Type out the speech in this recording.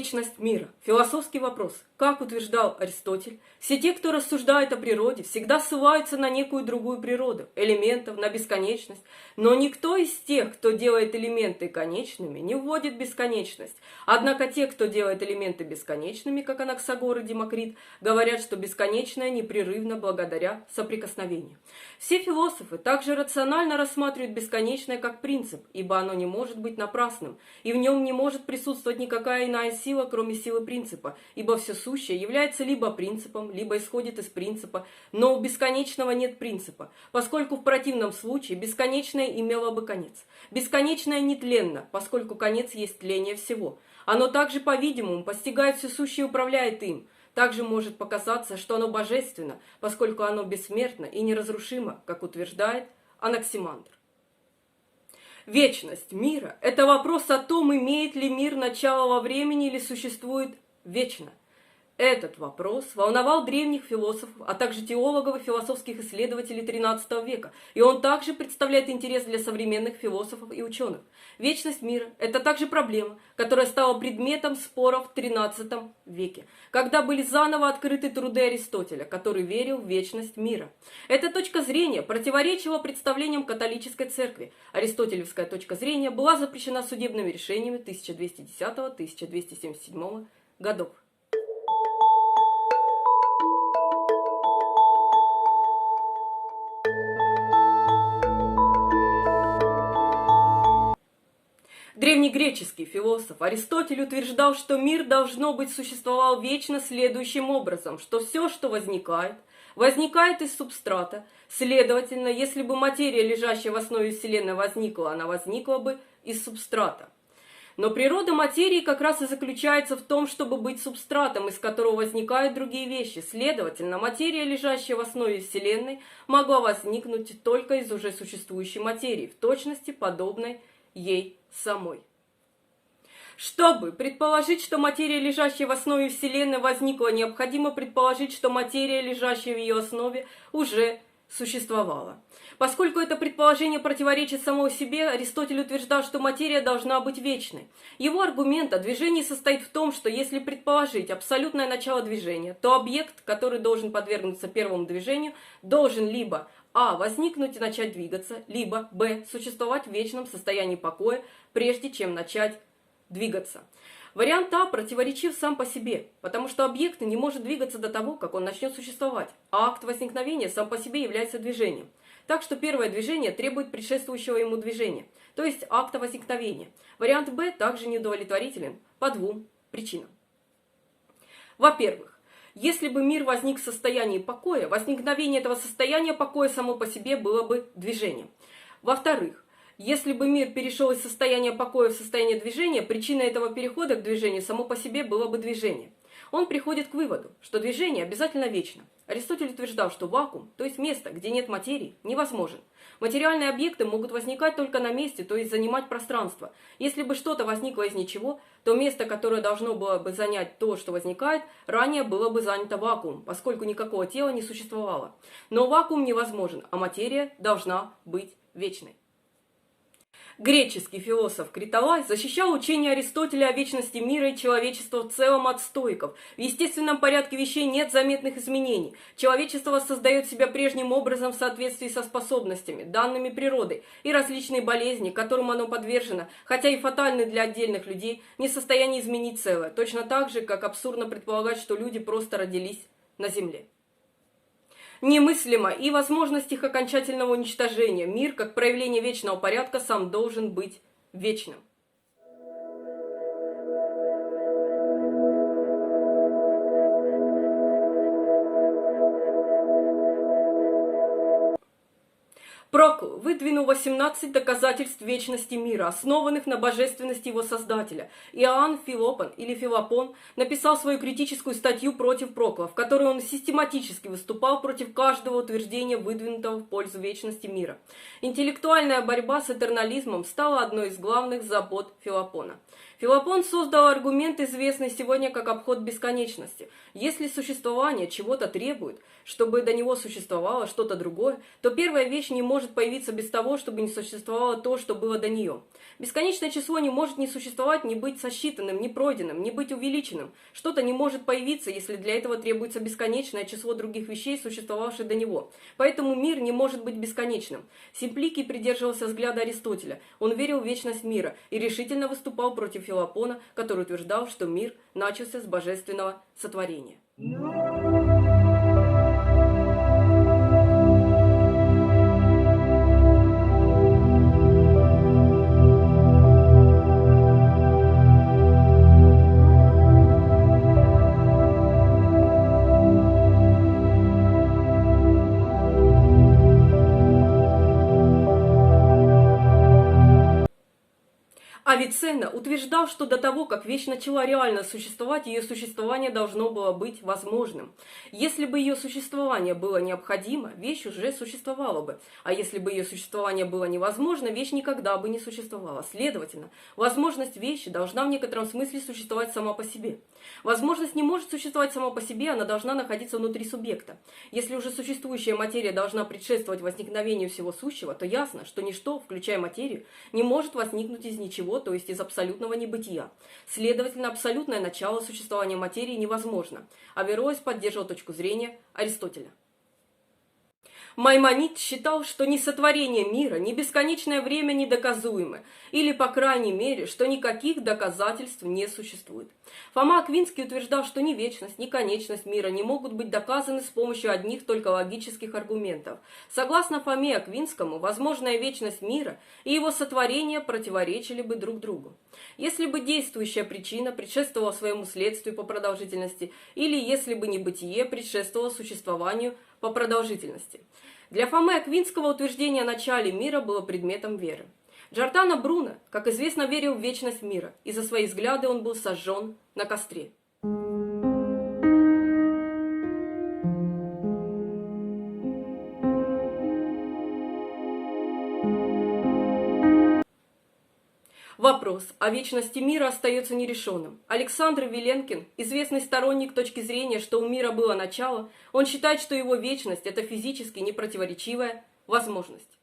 Вечность мира. Философский вопрос. Как утверждал Аристотель, все те, кто рассуждает о природе, всегда ссылаются на некую другую природу, элементов, на бесконечность. Но никто из тех, кто делает элементы конечными, не вводит бесконечность. Однако те, кто делает элементы бесконечными, как Анаксагор и Демокрит, говорят, что бесконечное непрерывно благодаря соприкосновению. Все философы также рационально рассматривают бесконечное как принцип, ибо оно не может быть напрасным, и в нем не может присутствовать никакая иная сила, кроме силы принципа, ибо все сущее является либо принципом, либо исходит из принципа, но у бесконечного нет принципа, поскольку в противном случае бесконечное имело бы конец. Бесконечное нетленно, поскольку конец есть тление всего. Оно также, по-видимому, постигает все сущее и управляет им. Также может показаться, что оно божественно, поскольку оно бессмертно и неразрушимо, как утверждает Анаксимандр. Вечность мира – это вопрос о том, имеет ли мир начало во времени или существует вечно. Этот вопрос волновал древних философов, а также теологов и философских исследователей XIII века, и он также представляет интерес для современных философов и ученых. Вечность мира – это также проблема, которая стала предметом споров в XIII веке, когда были заново открыты труды Аристотеля, который верил в вечность мира. Эта точка зрения противоречила представлениям католической церкви. Аристотелевская точка зрения была запрещена судебными решениями 1210-1277 годов. Древнегреческий философ Аристотель утверждал, что мир, должно быть, существовал вечно следующим образом, что все, что возникает из субстрата. Следовательно, если бы материя, лежащая в основе Вселенной, возникла, она возникла бы из субстрата. Но природа материи как раз и заключается в том, чтобы быть субстратом, из которого возникают другие вещи. Следовательно, материя, лежащая в основе Вселенной, могла возникнуть только из уже существующей материи, в точности подобной ей самой. Чтобы предположить, что материя, лежащая в основе Вселенной, возникла, необходимо предположить, что материя, лежащая в ее основе, уже существовала. Поскольку это предположение противоречит самому себе, Аристотель утверждал, что материя должна быть вечной. Его аргумент о движении состоит в том, что если предположить абсолютное начало движения, то объект, который должен подвергнуться первому движению, должен либо возникнуть и начать двигаться, либо существовать в вечном состоянии покоя, прежде чем начать двигаться. Вариант противоречив сам по себе, потому что объект не может двигаться до того, как он начнет существовать, а акт возникновения сам по себе является движением. Так что первое движение требует предшествующего ему движения, то есть акта возникновения. Вариант также неудовлетворителен по двум причинам. Во-первых, если бы мир возник в состоянии покоя, возникновение этого состояния покоя само по себе было бы движением. Во-вторых, если бы мир перешел из состояния покоя в состояние движения, причиной этого перехода к движению само по себе было бы движение. Он приходит к выводу, что движение обязательно вечно. Аристотель утверждал, что вакуум, то есть место, где нет материи, невозможен. Материальные объекты могут возникать только на месте, то есть занимать пространство. Если бы что-то возникло из ничего, то место, которое должно было бы занять то, что возникает, ранее было бы занято вакуумом, поскольку никакого тела не существовало. Но вакуум невозможен, а материя должна быть вечной. Греческий философ Критолай защищал учение Аристотеля о вечности мира и человечества в целом от стоиков. В естественном порядке вещей нет заметных изменений. Человечество создает себя прежним образом в соответствии со способностями, данными природой, и различные болезни, которым оно подвержено, хотя и фатальны для отдельных людей, не в состоянии изменить целое, точно так же, как абсурдно предполагать, что люди просто родились на земле. Немыслимо и возможность их окончательного уничтожения. Мир, как проявление вечного порядка, сам должен быть вечным. Прокл выдвинул 18 доказательств вечности мира, основанных на божественности его создателя. Иоанн Филопон или Филопон написал свою критическую статью против Прокла, в которой он систематически выступал против каждого утверждения, выдвинутого в пользу вечности мира. Интеллектуальная борьба с этернализмом стала одной из главных забот Филопона. Филопон создал аргумент, известный сегодня как обход бесконечности. Если существование чего-то требует, чтобы до него существовало что-то другое, то первая вещь не может появиться без того, чтобы не существовало то, что было до нее. Бесконечное число не может не существовать, не быть сосчитанным, не пройденным, не быть увеличенным. Что-то не может появиться, если для этого требуется бесконечное число других вещей, существовавших до него. Поэтому мир не может быть бесконечным. Симпликий придерживался взгляда Аристотеля. Он верил в вечность мира и решительно выступал против Филопона, который утверждал, что мир начался с божественного сотворения. Авиценна утверждал, что до того, как вещь начала реально существовать, ее существование должно было быть возможным. Если бы ее существование было необходимо, вещь уже существовала бы. А если бы ее существование было невозможно, вещь никогда бы не существовала. Следовательно, возможность вещи должна в некотором смысле существовать сама по себе. Возможность не может существовать сама по себе, она должна находиться внутри субъекта. Если уже существующая материя должна предшествовать возникновению всего сущего, то ясно, что ничто, включая материю, не может возникнуть из ничего, то есть из абсолютного небытия. Следовательно, абсолютное начало существования материи невозможно. Авероэс поддерживал точку зрения Аристотеля. Маймонид считал, что ни сотворение мира, ни бесконечное время недоказуемы, или, по крайней мере, что никаких доказательств не существует. Фома Аквинский утверждал, что ни вечность, ни конечность мира не могут быть доказаны с помощью одних только логических аргументов. Согласно Фоме Аквинскому, возможная вечность мира и его сотворение противоречили бы друг другу. Если бы действующая причина предшествовала своему следствию по продолжительности, или если бы небытие предшествовало существованию по продолжительности. Для Фомы Аквинского утверждение о начале мира было предметом веры. Джордано Бруно, как известно, верил в вечность мира, и за свои взгляды он был сожжен на костре. Вопрос о вечности мира остается нерешенным. Александр Виленкин, известный сторонник точки зрения, что у мира было начало, он считает, что его вечность – это физически непротиворечивая возможность.